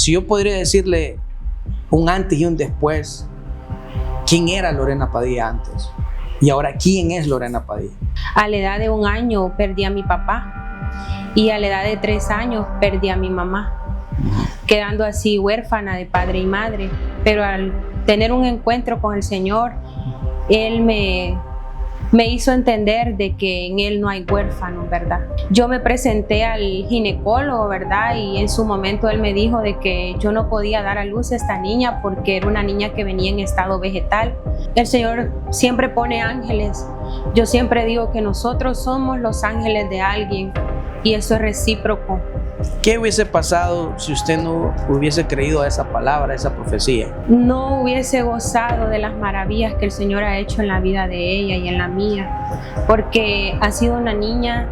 Si yo podría decirle un antes y un después, ¿quién era Lorena Padilla antes? Y ahora, ¿quién es Lorena Padilla? A la edad de 1 año perdí a mi papá y a la edad de 3 años perdí a mi mamá, quedando así huérfana de padre y madre. Pero al tener un encuentro con el Señor, Él me hizo entender de que en Él no hay huérfanos, ¿verdad? Yo me presenté al ginecólogo, ¿verdad? Y en su momento Él me dijo de que yo no podía dar a luz a esta niña porque era una niña que venía en estado vegetal. El Señor siempre pone ángeles. Yo siempre digo que nosotros somos los ángeles de alguien y eso es recíproco. ¿Qué hubiese pasado si usted no hubiese creído a esa palabra, a esa profecía? No hubiese gozado de las maravillas que el Señor ha hecho en la vida de ella y en la mía, porque ha sido una niña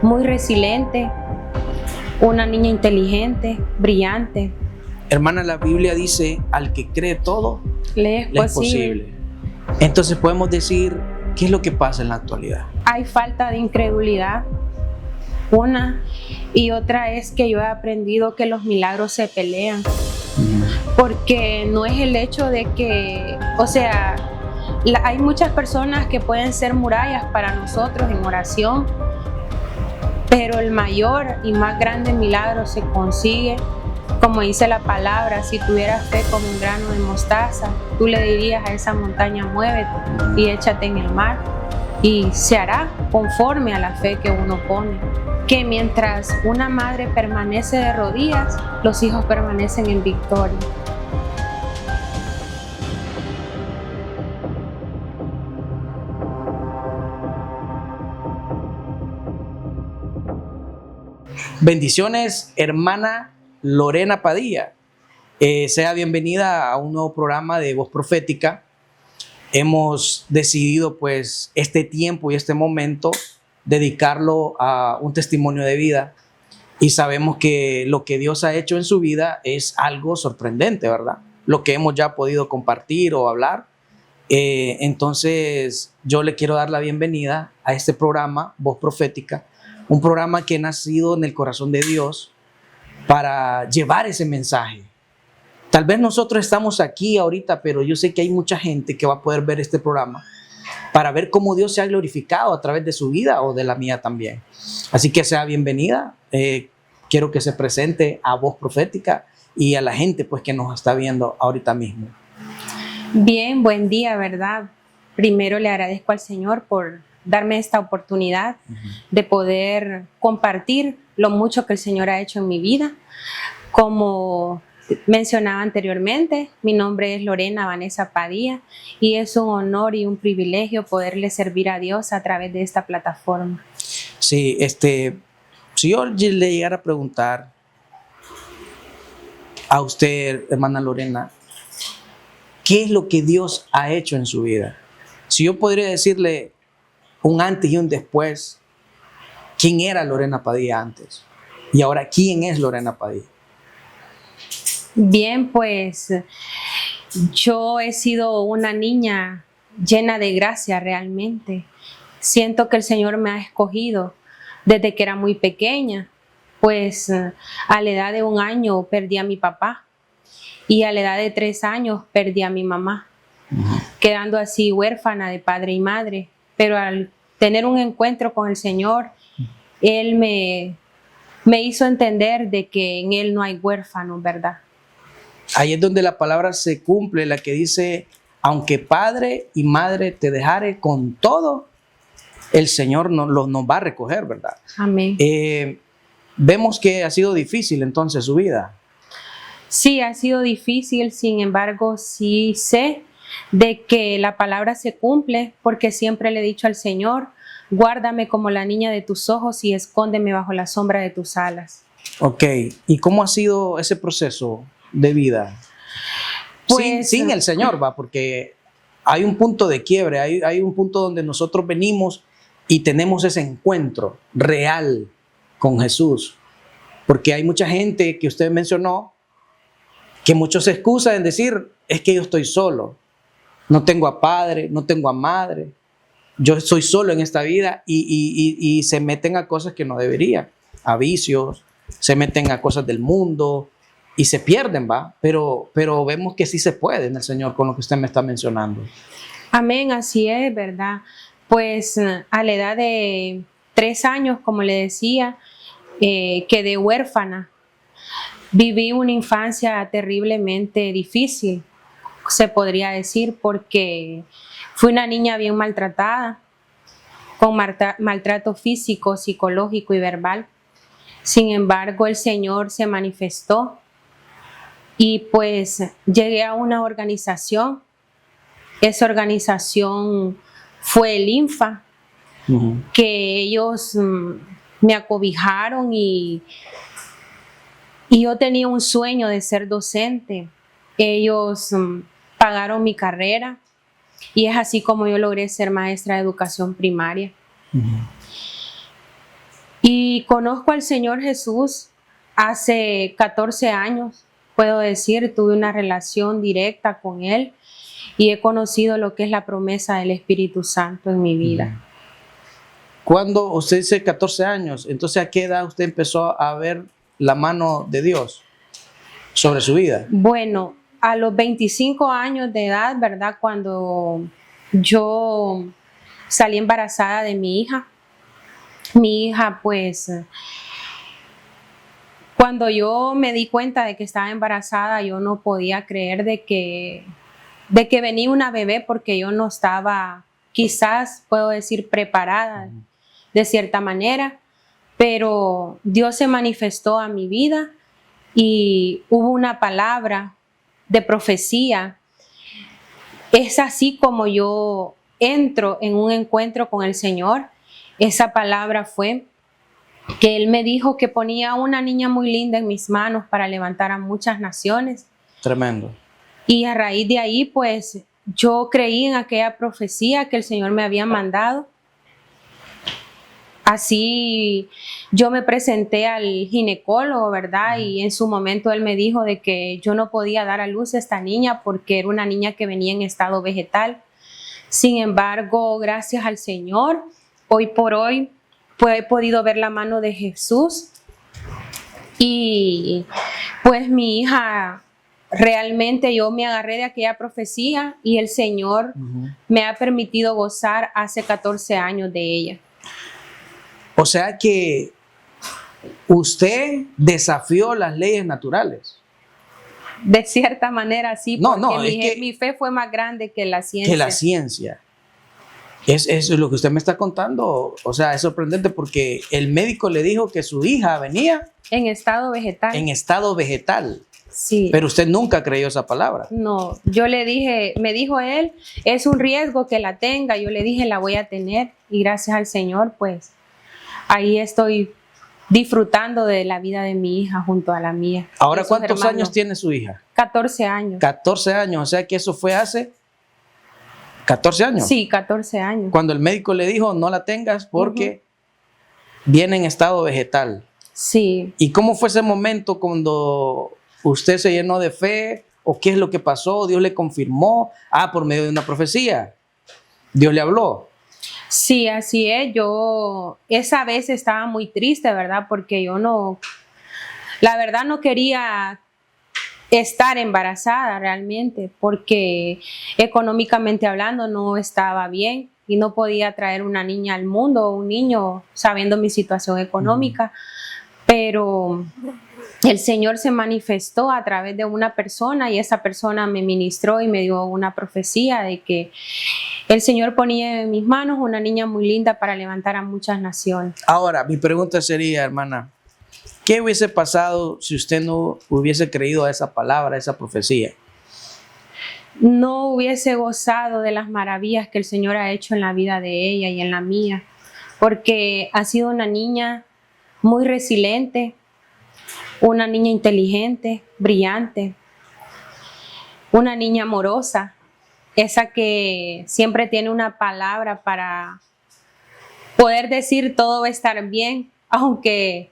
muy resiliente, una niña inteligente, brillante. Hermana, la Biblia dice, al que cree todo, Le es posible. Entonces podemos decir, ¿qué es lo que pasa en la actualidad? Hay falta de incredulidad, una, y otra es que yo he aprendido que los milagros se pelean, porque no es el hecho de que, o sea, hay muchas personas que pueden ser murallas para nosotros en oración, pero el mayor y más grande milagro se consigue, como dice la palabra, si tuvieras fe como un grano de mostaza, tú le dirías a esa montaña, muévete y échate en el mar, y se hará conforme a la fe que uno pone. Que mientras una madre permanece de rodillas, los hijos permanecen en victoria. Bendiciones, hermana Lorena Padilla. Sea bienvenida a un nuevo programa de Voz Profética. Hemos decidido pues este tiempo y este momento dedicarlo a un testimonio de vida y sabemos que lo que Dios ha hecho en su vida es algo sorprendente, ¿verdad? Lo que hemos ya podido compartir o hablar. Entonces yo le quiero dar la bienvenida a este programa Voz Profética, un programa que ha nacido en el corazón de Dios para llevar ese mensaje. Tal vez nosotros estamos aquí ahorita, pero yo sé que hay mucha gente que va a poder ver este programa para ver cómo Dios se ha glorificado a través de su vida o de la mía también. Así que sea bienvenida. Quiero que se presente a Voz Profética y a la gente pues que nos está viendo ahorita mismo. Bien, buen día, ¿verdad? Primero le agradezco al Señor por darme esta oportunidad de poder compartir lo mucho que el Señor ha hecho en mi vida. Como mencionaba anteriormente, mi nombre es Lorena Vanessa Padilla y es un honor y un privilegio poderle servir a Dios a través de esta plataforma. Sí, si yo le llegara a preguntar a usted, hermana Lorena, ¿qué es lo que Dios ha hecho en su vida? Si yo podría decirle un antes y un después, ¿quién era Lorena Padilla antes? Y ahora, ¿quién es Lorena Padilla? Bien, pues yo he sido una niña llena de gracia realmente. Siento que el Señor me ha escogido desde que era muy pequeña, pues a la edad de 1 año perdí a mi papá y a la edad de 3 años perdí a mi mamá, quedando así huérfana de padre y madre. Pero al tener un encuentro con el Señor, Él me hizo entender de que en Él no hay huérfanos, ¿verdad? Ahí es donde la palabra se cumple, la que dice, aunque padre y madre te dejare, con todo, el Señor nos va a recoger, ¿verdad? Amén. Vemos que ha sido difícil entonces su vida. Sí, ha sido difícil, sin embargo, sí sé de que la palabra se cumple, porque siempre le he dicho al Señor, guárdame como la niña de tus ojos y escóndeme bajo la sombra de tus alas. Ok, ¿y cómo ha sido ese proceso de vida? Pues, sin el Señor, va, porque hay un punto de quiebre, hay un punto donde nosotros venimos y tenemos ese encuentro real con Jesús, porque hay mucha gente que usted mencionó, que muchos se excusan en decir, es que yo estoy solo, no tengo a padre, no tengo a madre, yo soy solo en esta vida y se meten a cosas que no deberían, a vicios, se meten a cosas del mundo, y se pierden, ¿va? Pero vemos que sí se puede en el Señor con lo que usted me está mencionando. Amén, así es, ¿verdad? Pues a la edad de 3 años, como le decía, quedé huérfana. Viví una infancia terriblemente difícil, se podría decir, porque fui una niña bien maltratada, con maltrato físico, psicológico y verbal. Sin embargo, el Señor se manifestó y pues llegué a una organización. Esa organización fue el INFA, que ellos me acobijaron y yo tenía un sueño de ser docente. Ellos pagaron mi carrera y es así como yo logré ser maestra de educación primaria. Y conozco al Señor Jesús hace 14 años, puedo decir, tuve una relación directa con Él y he conocido lo que es la promesa del Espíritu Santo en mi vida. Cuando usted dice 14 años, entonces ¿a qué edad usted empezó a ver la mano de Dios sobre su vida? Bueno, a los 25 años de edad, ¿verdad? Cuando yo salí embarazada de mi hija, pues, cuando yo me di cuenta de que estaba embarazada, yo no podía creer de que venía una bebé porque yo no estaba, quizás puedo decir, preparada de cierta manera, pero Dios se manifestó a mi vida y hubo una palabra de profecía. Es así como yo entro en un encuentro con el Señor. Esa palabra fue que Él me dijo que ponía una niña muy linda en mis manos para levantar a muchas naciones. Tremendo. Y a raíz de ahí, pues, yo creí en aquella profecía que el Señor me había mandado. Así yo me presenté al ginecólogo, ¿verdad? Y en su momento él me dijo de que yo no podía dar a luz a esta niña porque era una niña que venía en estado vegetal. Sin embargo, gracias al Señor, hoy por hoy pues, he podido ver la mano de Jesús. Y pues mi hija, realmente yo me agarré de aquella profecía y el Señor me ha permitido gozar hace 14 años de ella. O sea que usted desafió las leyes naturales. De cierta manera, sí, No, porque mi fe fue más grande que la ciencia. Que la ciencia. Eso es lo que usted me está contando. O sea, es sorprendente porque el médico le dijo que su hija venía en estado vegetal. En estado vegetal. Sí. Pero usted nunca creyó esa palabra. No, yo le dije, me dijo él, es un riesgo que la tenga. Yo le dije, la voy a tener. Y gracias al Señor, pues, ahí estoy disfrutando de la vida de mi hija junto a la mía. Ahora, ¿cuántos años tiene su hija? 14 años. 14 años, o sea que eso fue hace 14 años. Sí, 14 años. Cuando el médico le dijo, no la tengas porque viene en estado vegetal. Sí. ¿Y cómo fue ese momento cuando usted se llenó de fe? ¿O qué es lo que pasó? ¿Dios le confirmó? Por medio de una profecía. ¿Dios le habló? Sí, así es. Yo esa vez estaba muy triste, ¿verdad? Porque yo la verdad no quería estar embarazada realmente, porque económicamente hablando no estaba bien y no podía traer una niña al mundo o un niño sabiendo mi situación económica. Pero el Señor se manifestó a través de una persona y esa persona me ministró y me dio una profecía de que el Señor ponía en mis manos una niña muy linda para levantar a muchas naciones. Ahora, mi pregunta sería, hermana, ¿qué hubiese pasado si usted no hubiese creído a esa palabra, a esa profecía? No hubiese gozado de las maravillas que el Señor ha hecho en la vida de ella y en la mía, porque ha sido una niña muy resiliente, una niña inteligente, brillante, una niña amorosa, esa que siempre tiene una palabra para poder decir todo va a estar bien, aunque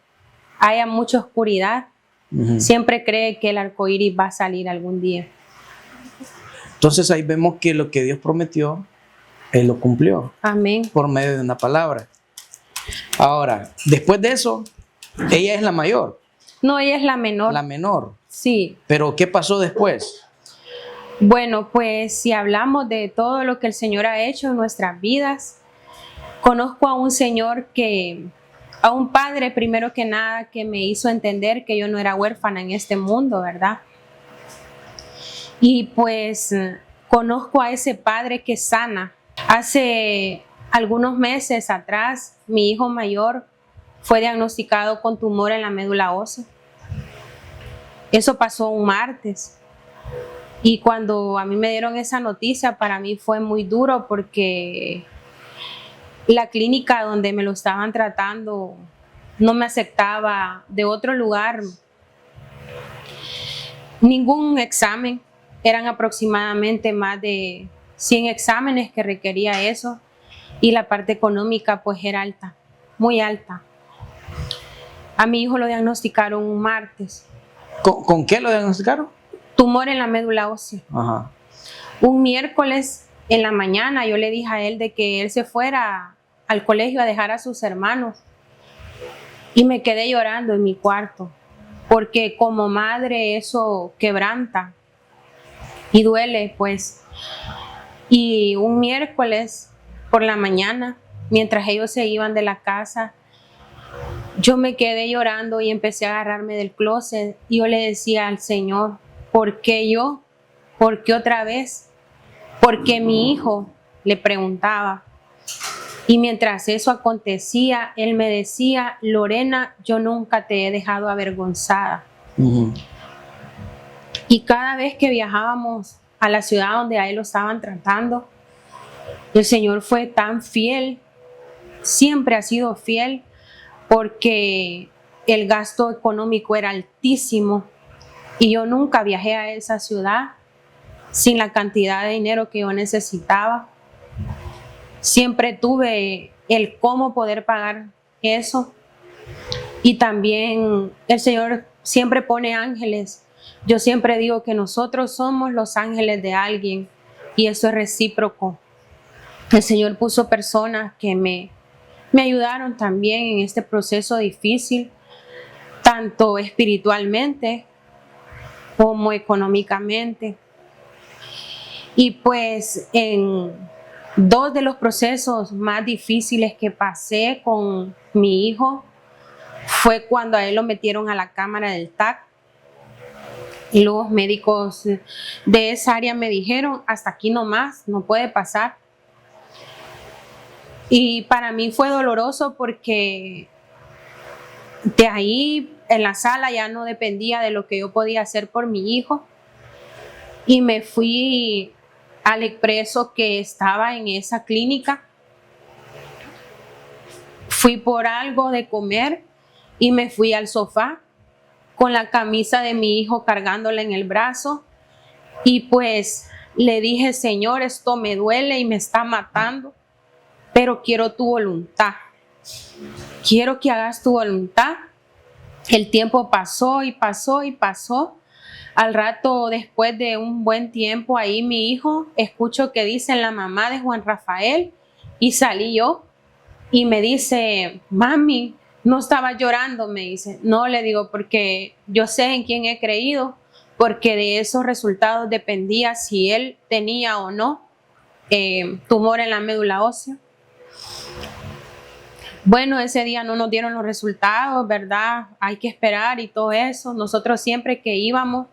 haya mucha oscuridad, siempre cree que el arco iris va a salir algún día. Entonces ahí vemos que lo que Dios prometió, Él lo cumplió. Amén. Por medio de una palabra. Ahora, después de eso, ella es la mayor. No, ella es la menor. La menor. Sí. Pero ¿qué pasó después? Bueno, pues si hablamos de todo lo que el Señor ha hecho en nuestras vidas, conozco a un Señor a un Padre primero que nada que me hizo entender que yo no era huérfana en este mundo, ¿verdad? Y pues conozco a ese Padre que sana. Hace algunos meses atrás, mi hijo mayor fue diagnosticado con tumor en la médula ósea. Eso pasó un martes. Y cuando a mí me dieron esa noticia, para mí fue muy duro porque la clínica donde me lo estaban tratando no me aceptaba de otro lugar ningún examen. Eran aproximadamente más de 100 exámenes que requería eso y la parte económica pues era alta, muy alta. A mi hijo lo diagnosticaron un martes. ¿Con qué lo diagnosticaron? Tumor en la médula ósea. Ajá. Un miércoles en la mañana yo le dije a él de que él se fuera al colegio a dejar a sus hermanos y me quedé llorando en mi cuarto porque como madre eso quebranta y duele pues. Y un miércoles por la mañana, mientras ellos se iban de la casa, yo me quedé llorando y empecé a agarrarme del closet y yo le decía al Señor, ¿por qué yo? ¿Por qué otra vez? Porque mi hijo le preguntaba. Y mientras eso acontecía, él me decía, Lorena, yo nunca te he dejado avergonzada. Uh-huh. Y cada vez que viajábamos a la ciudad donde a él lo estaban tratando, el Señor fue tan fiel, siempre ha sido fiel, porque el gasto económico era altísimo y yo nunca viajé a esa ciudad sin la cantidad de dinero que yo necesitaba. Siempre tuve el cómo poder pagar eso y también el Señor siempre pone ángeles. Yo siempre digo que nosotros somos los ángeles de alguien y eso es recíproco. El Señor puso personas que me ayudaron también en este proceso difícil, tanto espiritualmente como económicamente. Y pues en dos de los procesos más difíciles que pasé con mi hijo fue cuando a él lo metieron a la cámara del TAC. Y los médicos de esa área me dijeron, hasta aquí nomás, no puede pasar. Y para mí fue doloroso porque de ahí en la sala ya no dependía de lo que yo podía hacer por mi hijo. Y me fui al expreso que estaba en esa clínica. Fui por algo de comer y me fui al sofá con la camisa de mi hijo cargándola en el brazo. Y pues le dije, Señor, esto me duele y me está matando, pero quiero tu voluntad. Quiero que hagas tu voluntad. El tiempo pasó y pasó y pasó. Al rato, después de un buen tiempo, ahí mi hijo, escucho que dicen la mamá de Juan Rafael y salí yo y me dice, mami, no estaba llorando, me dice. No, le digo, porque yo sé en quién he creído, porque de esos resultados dependía si él tenía o no tumor en la médula ósea. Bueno, ese día no nos dieron los resultados, ¿verdad? Hay que esperar y todo eso. Nosotros siempre que íbamos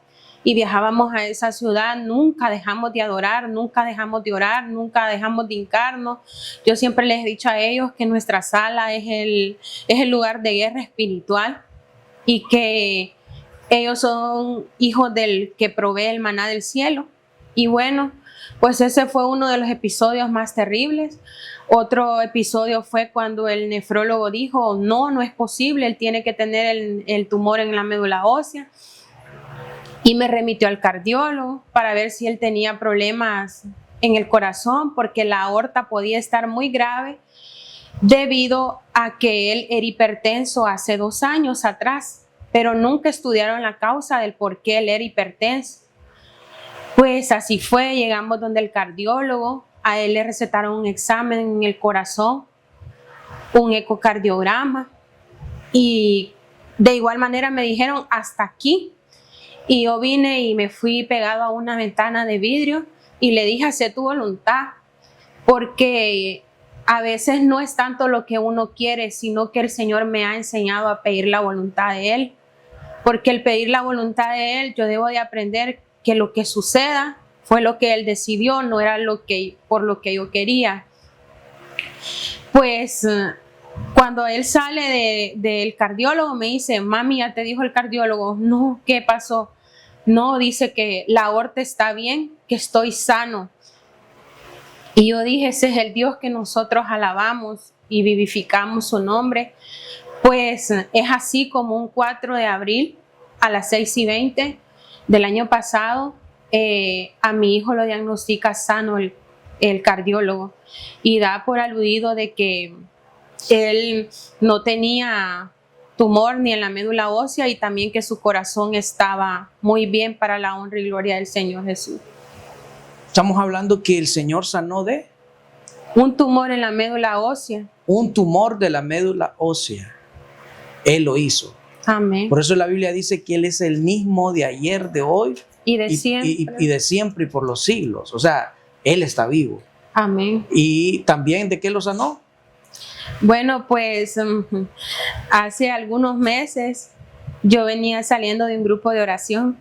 y viajábamos a esa ciudad, nunca dejamos de adorar, nunca dejamos de orar, nunca dejamos de hincarnos. Yo siempre les he dicho a ellos que nuestra sala es el lugar de guerra espiritual y que ellos son hijos del que provee el maná del cielo. Y bueno, pues ese fue uno de los episodios más terribles. Otro episodio fue cuando el nefrólogo dijo, no es posible, él tiene que tener el tumor en la médula ósea. Y me remitió al cardiólogo para ver si él tenía problemas en el corazón, porque la aorta podía estar muy grave debido a que él era hipertenso hace 2 años atrás, pero nunca estudiaron la causa del por qué él era hipertenso. Pues así fue, llegamos donde el cardiólogo, a él le recetaron un examen en el corazón, un ecocardiograma y de igual manera me dijeron hasta aquí. Y yo vine y me fui pegado a una ventana de vidrio y le dije, haz tu voluntad, porque a veces no es tanto lo que uno quiere, sino que el Señor me ha enseñado a pedir la voluntad de Él. Porque el pedir la voluntad de Él, yo debo de aprender que lo que suceda fue lo que Él decidió, no era por lo que yo quería. Pues cuando Él sale del cardiólogo me dice, mami, ya te dijo el cardiólogo. No, ¿qué pasó? No, dice que la aorta está bien, que estoy sano. Y yo dije, ese es el Dios que nosotros alabamos y vivificamos su nombre. Pues es así como un 4 de abril a las 6:20 del año pasado, a mi hijo lo diagnostica sano el cardiólogo y da por aludido de que él no tenía tumor ni en la médula ósea y también que su corazón estaba muy bien para la honra y gloria del Señor Jesús. Estamos hablando que el Señor sanó de un tumor en la médula ósea. Un tumor de la médula ósea. Él lo hizo. Amén. Por eso la Biblia dice que Él es el mismo de ayer, de hoy y de siempre. Y de siempre y por los siglos. O sea, Él está vivo. Amén. ¿Y también de qué lo sanó? Bueno, pues hace algunos meses yo venía saliendo de un grupo de oración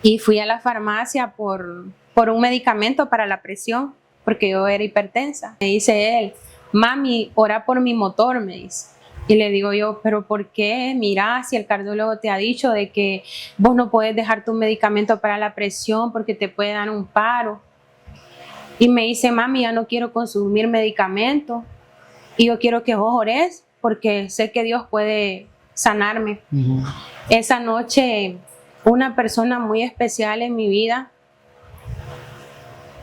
y fui a la farmacia por un medicamento para la presión, porque yo era hipertensa. Me dice él, mami, ora por mi motor, me dice. Y le digo yo, ¿pero por qué? Mira, si el cardiólogo te ha dicho de que vos no puedes dejar tu medicamento para la presión porque te puede dar un paro. Y me dice, mami, ya no quiero consumir medicamento. Y yo quiero que vos ores porque sé que Dios puede sanarme. Esa noche, una persona muy especial en mi vida,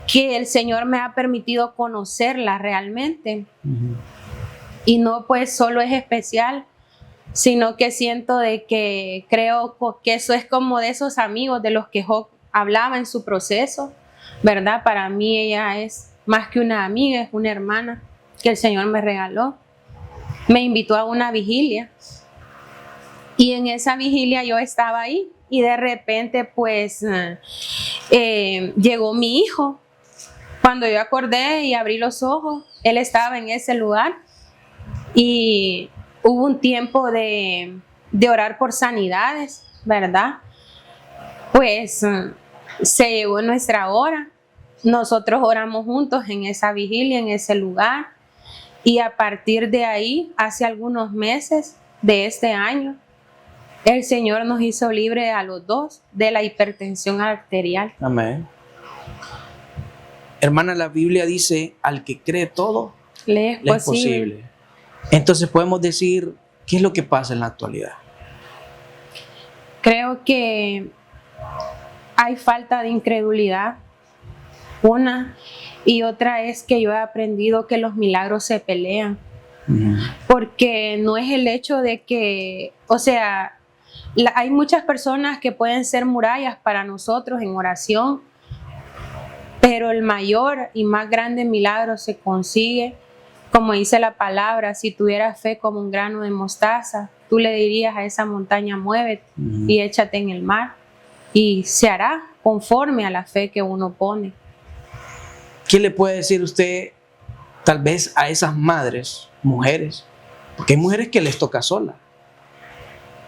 que el Señor me ha permitido conocerla realmente. Y no pues solo es especial, sino que siento de que creo que eso es como de esos amigos de los que Job hablaba en su proceso, ¿verdad? Para mí ella es más que una amiga, es una hermana que el Señor me regaló. Me invitó a una vigilia y en esa vigilia yo estaba ahí y de repente pues llegó mi hijo. Cuando yo acordé y abrí los ojos, él estaba en ese lugar y hubo un tiempo de orar por sanidades, ¿verdad? Pues se llegó nuestra hora. Nosotros oramos juntos en esa vigilia, en ese lugar. Y a partir de ahí, hace algunos meses de este año, el Señor nos hizo libre a los dos de la hipertensión arterial. Amén. Hermana, la Biblia dice, al que cree todo, le es posible. Entonces podemos decir, ¿qué es lo que pasa en la actualidad? Creo que hay falta de incredulidad, una, y otra es que yo he aprendido que los milagros se pelean, porque no es el hecho de que, o sea, hay muchas personas que pueden ser murallas para nosotros en oración, pero el mayor y más grande milagro se consigue, como dice la palabra, si tuvieras fe como un grano de mostaza, tú le dirías a esa montaña, muévete y échate en el mar, y se hará conforme a la fe que uno pone. ¿Qué le puede decir usted tal vez a esas madres, mujeres? Porque hay mujeres que les toca sola,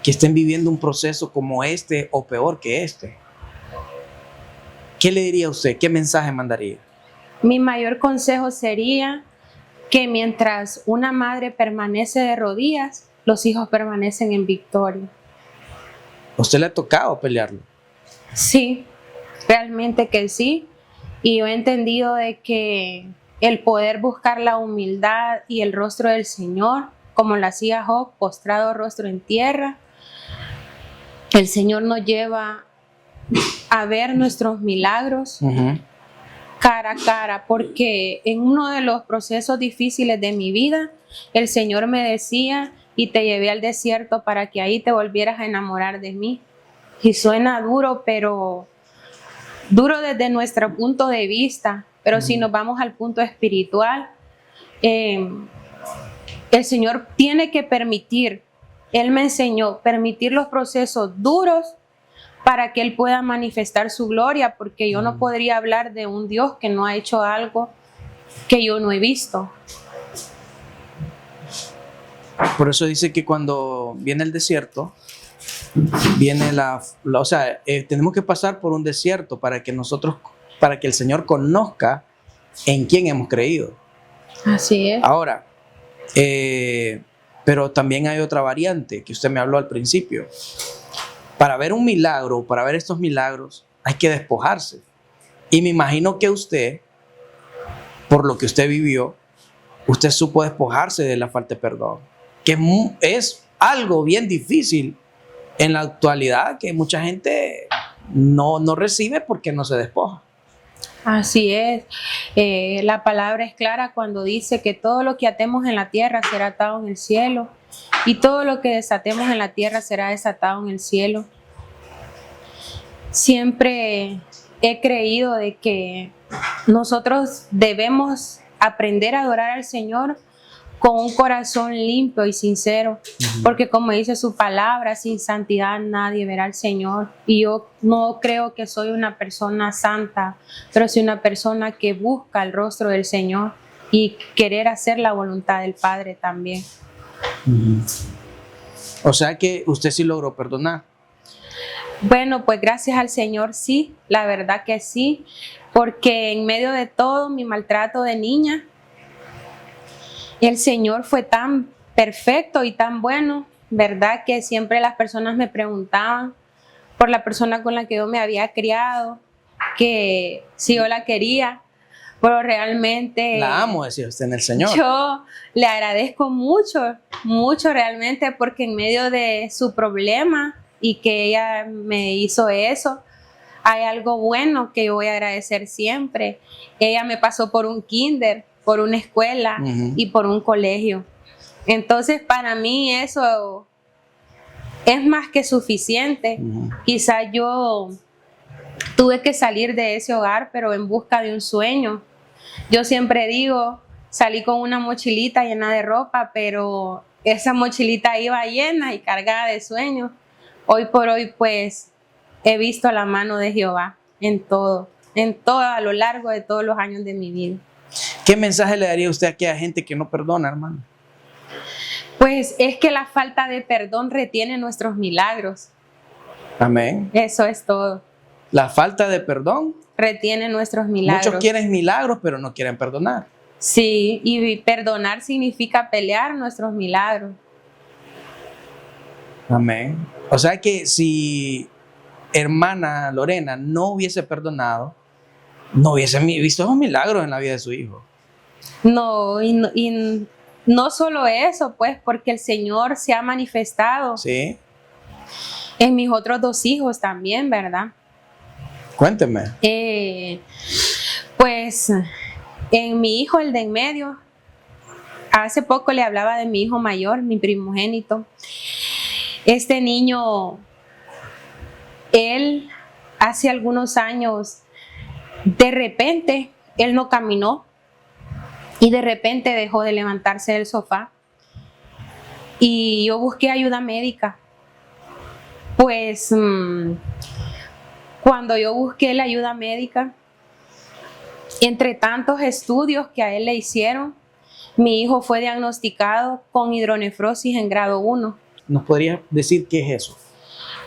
que estén viviendo un proceso como este o peor que este. ¿Qué le diría a usted? ¿Qué mensaje mandaría? Mi mayor consejo sería que mientras una madre permanece de rodillas, los hijos permanecen en victoria. ¿A usted le ha tocado pelearlo? Sí, realmente que sí. Y yo he entendido de que el poder buscar la humildad y el rostro del Señor, como lo hacía Job, postrado rostro en tierra, el Señor nos lleva a ver nuestros milagros cara a cara, porque en uno de los procesos difíciles de mi vida, el Señor me decía, y te llevé al desierto para que ahí te volvieras a enamorar de mí. Y suena duro, pero duro desde nuestro punto de vista, pero si nos vamos al punto espiritual, el Señor tiene que permitir Él me enseñó permitir los procesos duros para que Él pueda manifestar su gloria, porque yo no podría hablar de un Dios que no ha hecho algo que yo no he visto. Por eso dice que cuando viene el desierto, viene o sea, tenemos que pasar por un desierto para que el Señor conozca en quién hemos creído. Así es. Ahora, pero también hay otra variante que usted me habló al principio. Para ver un milagro, para ver estos milagros, hay que despojarse. Y me imagino que usted, por lo que usted vivió, usted supo despojarse de la falta de perdón, que es algo bien difícil en la actualidad, que mucha gente no recibe porque no se despoja. Así es. La palabra es clara cuando dice que todo lo que atemos en la tierra será atado en el cielo, y todo lo que desatemos en la tierra será desatado en el cielo. Siempre he creído de que nosotros debemos aprender a adorar al Señor con un corazón limpio y sincero, porque como dice su palabra, sin santidad nadie verá al Señor. Y yo no creo que soy una persona santa, pero soy una persona que busca el rostro del Señor y querer hacer la voluntad del Padre también. O sea que usted sí logró perdonar. Bueno, pues gracias al Señor sí, la verdad que sí, porque en medio de todo mi maltrato de niña, el Señor fue tan perfecto y tan bueno, ¿verdad? Que siempre las personas me preguntaban por la persona con la que yo me había criado, que si yo la quería, pero realmente... La amo, decía usted, en el Señor. Yo le agradezco mucho, mucho realmente, porque en medio de su problema y que ella me hizo eso, hay algo bueno que yo voy a agradecer siempre. Ella me pasó por un kinder, por una escuela y por un colegio. Entonces, para mí eso es más que suficiente. Quizás yo tuve que salir de ese hogar, pero en busca de un sueño. Yo siempre digo, salí con una mochilita llena de ropa, pero esa mochilita iba llena y cargada de sueños. Hoy por hoy, pues, he visto la mano de Jehová en todo, a lo largo de todos los años de mi vida. ¿Qué mensaje le daría usted a aquella gente que no perdona, hermano? Pues es que la falta de perdón retiene nuestros milagros. Amén. Eso es todo. La falta de perdón retiene nuestros milagros. Muchos quieren milagros, pero no quieren perdonar. Sí, y perdonar significa pelear nuestros milagros. Amén. O sea que si hermana Lorena no hubiese perdonado, no hubiese visto esos milagros en la vida de su hijo. No, y no solo eso, pues, porque el Señor se ha manifestado. Sí. En mis otros 2 hijos también, ¿verdad? Cuénteme. Pues en mi hijo, el de en medio, hace poco le hablaba de mi hijo mayor, mi primogénito. Este niño, él hace algunos años, de repente, él no caminó y de repente dejó de levantarse del sofá. Y yo busqué ayuda médica. Pues cuando yo busqué la ayuda médica, entre tantos estudios que a él le hicieron, mi hijo fue diagnosticado con hidronefrosis en grado 1. ¿Nos podría decir qué es eso?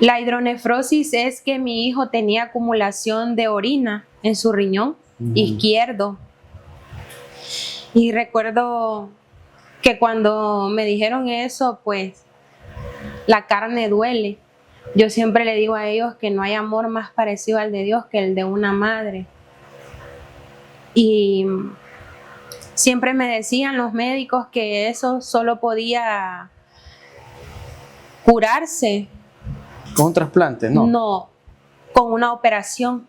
La hidronefrosis es que mi hijo tenía acumulación de orina en su riñón izquierdo. Y recuerdo que cuando me dijeron eso, pues la carne duele. Yo siempre le digo a ellos que no hay amor más parecido al de Dios que el de una madre. Y siempre me decían los médicos que eso solo podía curarse. ¿Con un trasplante? No. No, con una operación.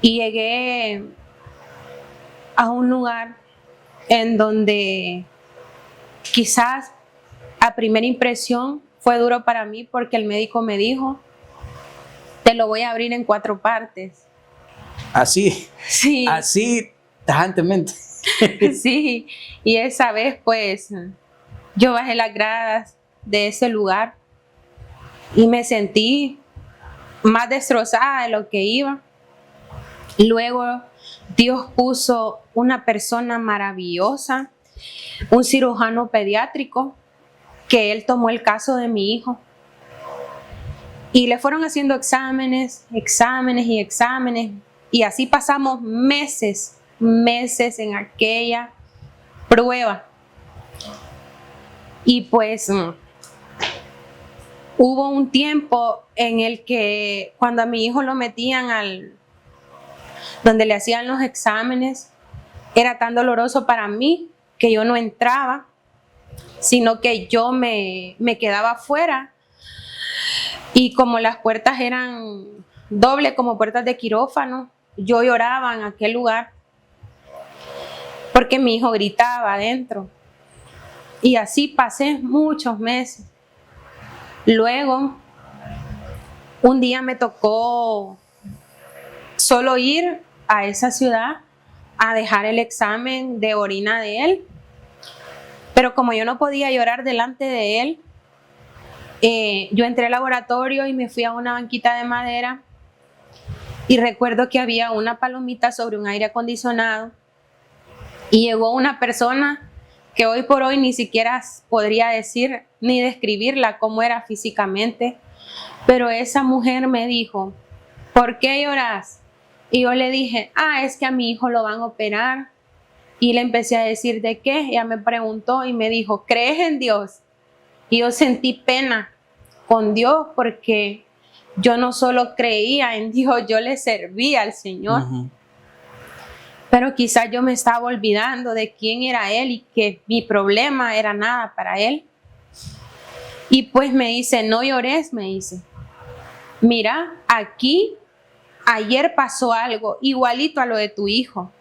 Y llegué a un lugar en donde quizás a primera impresión fue duro para mí, porque el médico me dijo, te lo voy a abrir en 4 partes. Así, sí. Así tajantemente. Sí, y esa vez pues yo bajé las gradas de ese lugar y me sentí más destrozada de lo que iba. Luego Dios puso una persona maravillosa, un cirujano pediátrico, que él tomó el caso de mi hijo y le fueron haciendo exámenes y así pasamos meses en aquella prueba. Y pues hubo un tiempo en el que cuando a mi hijo lo metían donde le hacían los exámenes, era tan doloroso para mí que yo no entraba, sino que yo me quedaba afuera. Y como las puertas eran doble, como puertas de quirófano, yo lloraba en aquel lugar porque mi hijo gritaba adentro. Y así pasé muchos meses. Luego, un día me tocó solo ir a esa ciudad a dejar el examen de orina de él. Pero como yo no podía llorar delante de él, yo entré al laboratorio y me fui a una banquita de madera y recuerdo que había una palomita sobre un aire acondicionado y llegó una persona que hoy por hoy ni siquiera podría decir ni describirla cómo era físicamente, pero esa mujer me dijo, ¿por qué lloras? Y yo le dije, es que a mi hijo lo van a operar. Y le empecé a decir, ¿de qué? Ella me preguntó y me dijo, ¿crees en Dios? Y yo sentí pena con Dios porque yo no solo creía en Dios, yo le servía al Señor. Uh-huh. Pero quizás yo me estaba olvidando de quién era Él y que mi problema era nada para Él. Y pues me dice, no llores, me dice. Mira, aquí ayer pasó algo igualito a lo de tu hijo.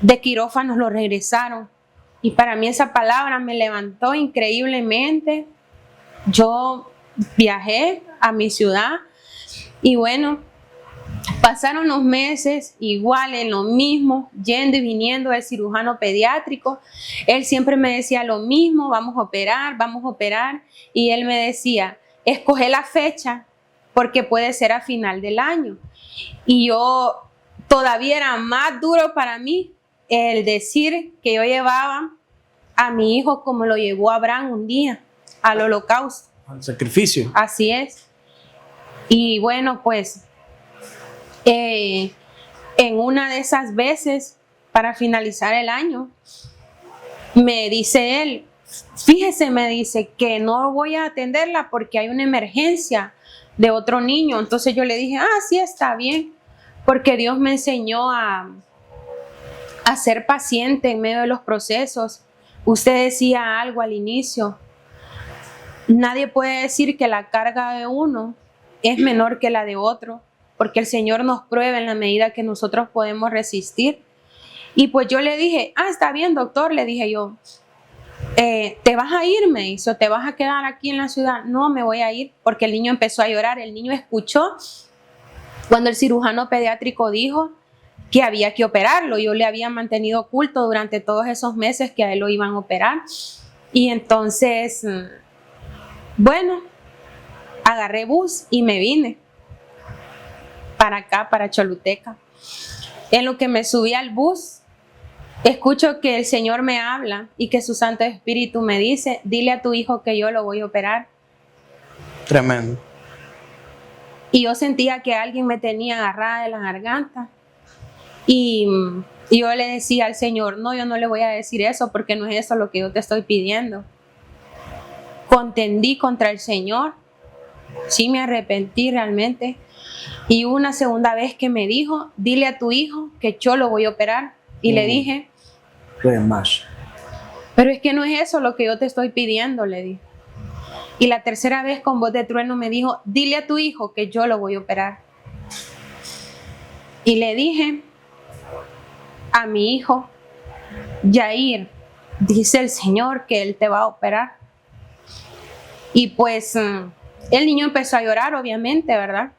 De quirófanos lo regresaron. Y para mí esa palabra me levantó increíblemente. Yo viajé a mi ciudad y bueno, pasaron los meses igual en lo mismo, yendo y viniendo del cirujano pediátrico. Él siempre me decía lo mismo, vamos a operar. Y él me decía, escoge la fecha porque puede ser a final del año. Y yo todavía era más duro para mí el decir que yo llevaba a mi hijo como lo llevó Abraham un día, al holocausto. Al sacrificio. Así es. Y bueno, pues en una de esas veces, para finalizar el año, me dice él, fíjese, me dice que no voy a atenderla porque hay una emergencia de otro niño. Entonces yo le dije, sí, está bien, porque Dios me enseñó a ser paciente en medio de los procesos. Usted decía algo al inicio, nadie puede decir que la carga de uno es menor que la de otro, porque el Señor nos prueba en la medida que nosotros podemos resistir. Y pues yo le dije, está bien, doctor, le dije yo, ¿te vas a ir? Me dice, ¿te vas a quedar aquí en la ciudad? No, me voy a ir, porque el niño empezó a llorar. El niño escuchó cuando el cirujano pediátrico dijo que había que operarlo. Yo le había mantenido oculto durante todos esos meses que a él lo iban a operar. Y entonces, bueno, agarré bus y me vine para acá, para Choluteca. En lo que me subí al bus, escucho que el Señor me habla y que su Santo Espíritu me dice, dile a tu hijo que yo lo voy a operar. Tremendo. Y yo sentía que alguien me tenía agarrada de la garganta. Y yo le decía al Señor, no, yo no le voy a decir eso porque no es eso lo que yo te estoy pidiendo. Contendí contra el Señor, sí me arrepentí realmente. Y una segunda vez que me dijo, dile a tu hijo que yo lo voy a operar. Y le dije, más. Pero es que no es eso lo que yo te estoy pidiendo, le dije. Y la tercera vez con voz de trueno me dijo, dile a tu hijo que yo lo voy a operar. Y le dije a mi hijo, Yair, dice el Señor que Él te va a operar. Y pues el niño empezó a llorar, obviamente, ¿verdad?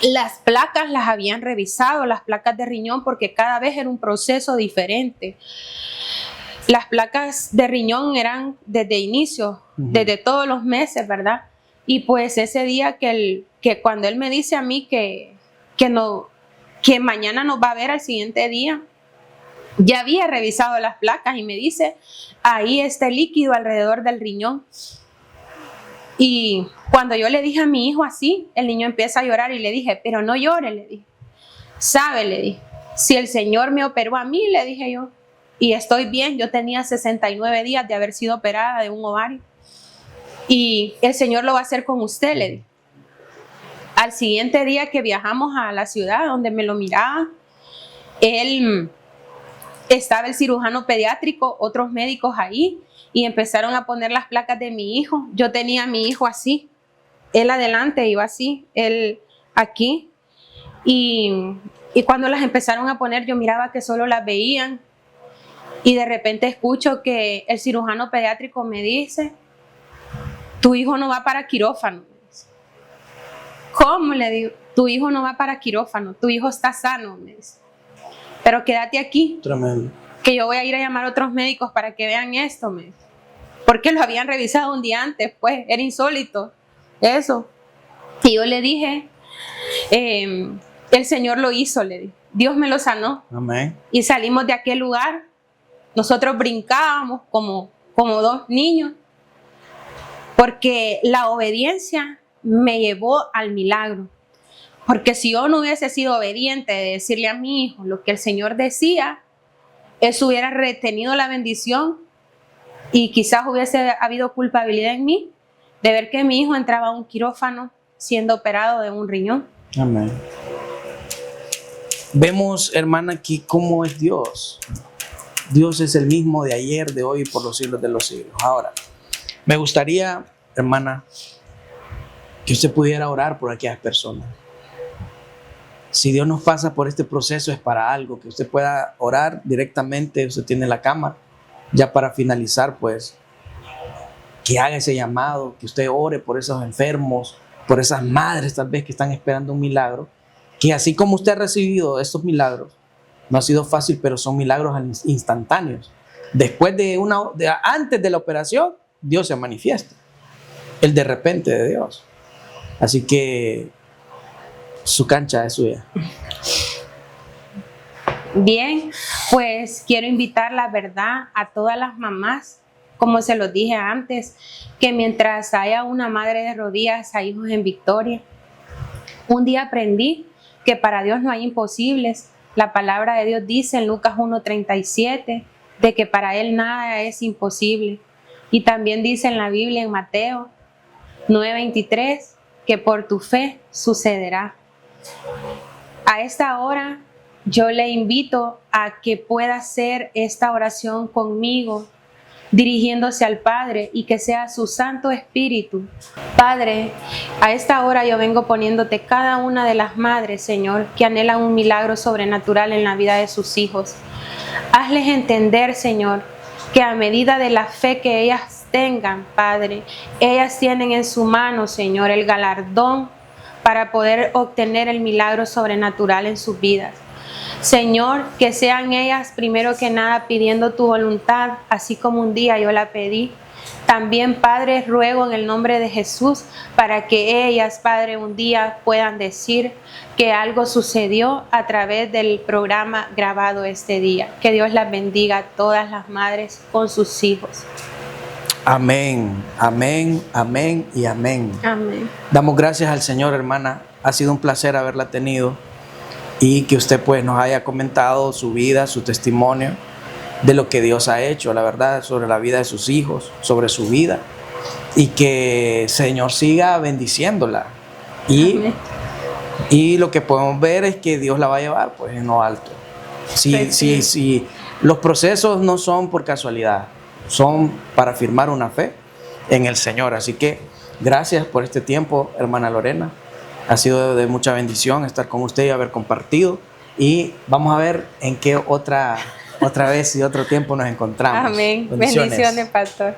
Las placas las habían revisado, las placas de riñón, porque cada vez era un proceso diferente. las placas de riñón eran desde inicio, desde todos los meses, ¿verdad? Y pues ese día que cuando él me dice a mí que mañana nos va a ver al siguiente día, ya había revisado las placas y me dice, ahí está el líquido alrededor del riñón. Y cuando yo le dije a mi hijo así, el niño empieza a llorar y le dije, pero no llore, le dije. Sabe, le dije, si el Señor me operó a mí, le dije yo, y estoy bien, yo tenía 69 días de haber sido operada de un ovario. Y el Señor lo va a hacer con usted, le dije. Al siguiente día que viajamos a la ciudad donde me lo miraba, estaba el cirujano pediátrico, otros médicos ahí, y empezaron a poner las placas de mi hijo. Yo tenía a mi hijo así, él adelante iba así, él aquí, y cuando las empezaron a poner yo miraba que solo las veían, y de repente escucho que el cirujano pediátrico me dice, tu hijo no va para quirófano. ¿Cómo? Le digo, tu hijo no va para quirófano, tu hijo está sano, me dice. Pero quédate aquí. Tremendo. Que yo voy a ir a llamar a otros médicos para que vean esto, me dice. Porque lo habían revisado un día antes, pues, era insólito eso. Y yo le dije, el Señor lo hizo, le dije. Dios me lo sanó. Amén. Y salimos de aquel lugar. Nosotros brincábamos como dos niños. Porque la obediencia me llevó al milagro. Porque si yo no hubiese sido obediente de decirle a mi hijo lo que el Señor decía, eso hubiera retenido la bendición y quizás hubiese habido culpabilidad en mí de ver que mi hijo entraba a un quirófano siendo operado de un riñón. Amén. Vemos, hermana, aquí cómo es Dios. Dios es el mismo de ayer, de hoy y por los siglos de los siglos. Ahora, me gustaría, hermana, que usted pudiera orar por aquellas personas. Si Dios nos pasa por este proceso es para algo, que usted pueda orar directamente, usted tiene la cámara. Ya para finalizar, pues, que haga ese llamado, que usted ore por esos enfermos, por esas madres tal vez que están esperando un milagro, que así como usted ha recibido estos milagros, no ha sido fácil, pero son milagros instantáneos. Después antes de la operación, Dios se manifiesta. El de repente de Dios. Así que su cancha es suya. Bien, pues quiero invitar la verdad a todas las mamás, como se los dije antes, que mientras haya una madre de rodillas hay hijos en victoria. Un día aprendí que para Dios no hay imposibles. La palabra de Dios dice en Lucas 1:37 de que para Él nada es imposible. Y también dice en la Biblia en Mateo 9:23 que por tu fe sucederá. A esta hora yo le invito a que pueda hacer esta oración conmigo, dirigiéndose al Padre y que sea su Santo Espíritu. Padre, a esta hora yo vengo poniéndote cada una de las madres, Señor, que anhelan un milagro sobrenatural en la vida de sus hijos. Hazles entender, Señor, que a medida de la fe que ellas tengan, Padre, ellas tienen en su mano, Señor, el galardón para poder obtener el milagro sobrenatural en sus vidas. Señor, que sean ellas primero que nada pidiendo tu voluntad, así como un día yo la pedí. También, Padre, ruego en el nombre de Jesús para que ellas, Padre, un día puedan decir que algo sucedió a través del programa grabado este día. Que Dios las bendiga a todas las madres con sus hijos. Amén, amén, amén y amén. Amén. Damos gracias al Señor, hermana. Ha sido un placer haberla tenido y que usted pues nos haya comentado su vida, su testimonio de lo que Dios ha hecho, la verdad, sobre la vida de sus hijos, sobre su vida, y que el Señor siga bendiciéndola. Y lo que podemos ver es que Dios la va a llevar pues en lo alto. Si los procesos no son por casualidad, son para firmar una fe en el Señor. Así que gracias por este tiempo, hermana Lorena. Ha sido de mucha bendición estar con usted y haber compartido. Y vamos a ver en qué otra vez y otro tiempo nos encontramos. Amén. Bendiciones, pastor.